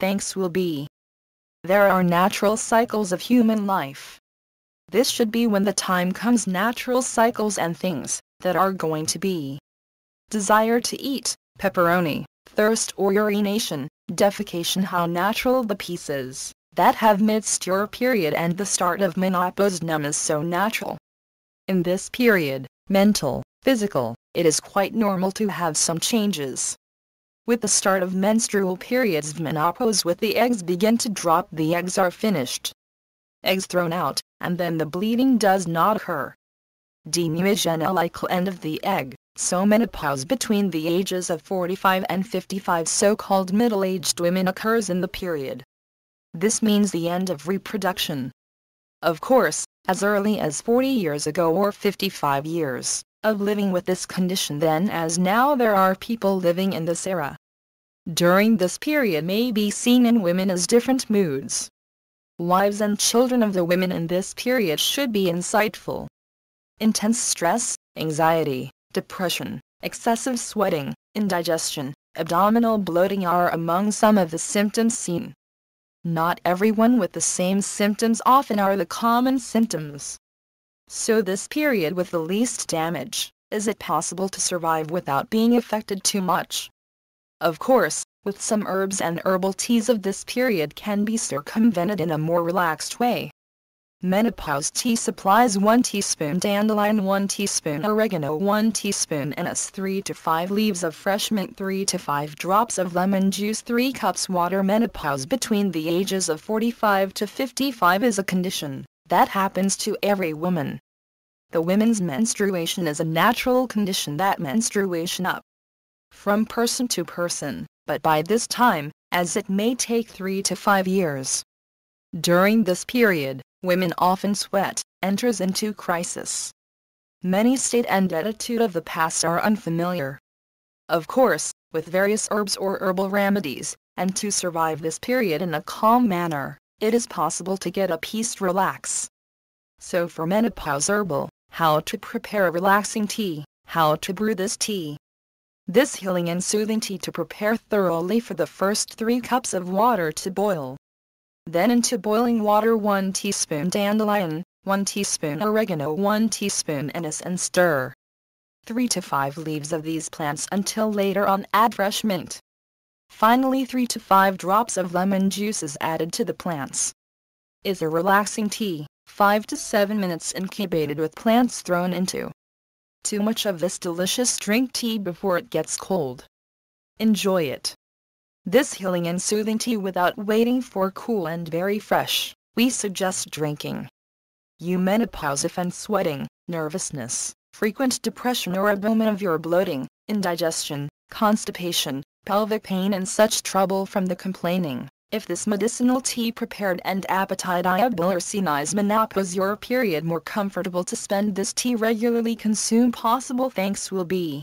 thanks will be. There are natural cycles of human life. This should be when the time comes, natural cycles and things that are going to be. Desire to eat, pepperoni, thirst or urination, defecation. How natural the pieces that have missed your period and the start of menopozdönem is so natural. In this period, mental, physical, it is quite normal to have some changes. With the start of menstrual periods of menopause, with the eggs begin to drop, the eggs are finished. Eggs thrown out, and then the bleeding does not occur. Dönemigenellikl, end of the egg, so menopause between the ages of 45 and 55, so-called middle-aged women, occurs in the period. This means the end of reproduction. Of course, as early as 40 years ago or 55 years of living with this condition then as now, there are people living in this era. During this period may be seen in women as different moods. Wives and children of the women in this period should be insightful. Intense stress, anxiety, depression, excessive sweating, indigestion, abdominal bloating are among some of the symptoms seen. Not everyone with the same symptoms often are the common symptoms. So this period with the least damage, is it possible to survive without being affected too much? Of course, with some herbs and herbal teas of this period can be circumvented in a more relaxed way. Menopause tea supplies 1 teaspoon dandelion, 1 teaspoon oregano, 1 teaspoon anise, 3 to 5 leaves of fresh mint, 3 to 5 drops of lemon juice, 3 cups water. Menopause between the ages of 45 to 55 is a condition that happens to every woman. The women's menstruation is a natural condition that menstruation up from person to person, but by this time, as it may take 3 to 5 years. During this period, women often sweat, enters into crisis. Many state and attitude of the past are unfamiliar. Of course, with various herbs or herbal remedies, and to survive this period in a calm manner, it is possible to get a peace, relax. So for menopause herbal, how to prepare a relaxing tea, how to brew this tea. This healing and soothing tea to prepare thoroughly for the first 3 cups of water to boil. Then into boiling water 1 teaspoon dandelion, 1 teaspoon oregano, 1 teaspoon anise and stir 3 to 5 leaves of these plants until later on add fresh mint. Finally 3 to 5 drops of lemon juice is added to the plants. Is a relaxing tea, 5 to 7 minutes incubated with plants thrown into. Too much of this delicious drink tea before it gets cold. Enjoy it. This healing and soothing tea without waiting for cool and very fresh, we suggest drinking. You menopause if and sweating, nervousness, frequent depression or abdominal bloating, indigestion, constipation, pelvic pain and such trouble from the complaining. If this medicinal tea prepared and appetite-able or senize menopause your period more comfortable to spend this tea regularly consume possible thanks will be.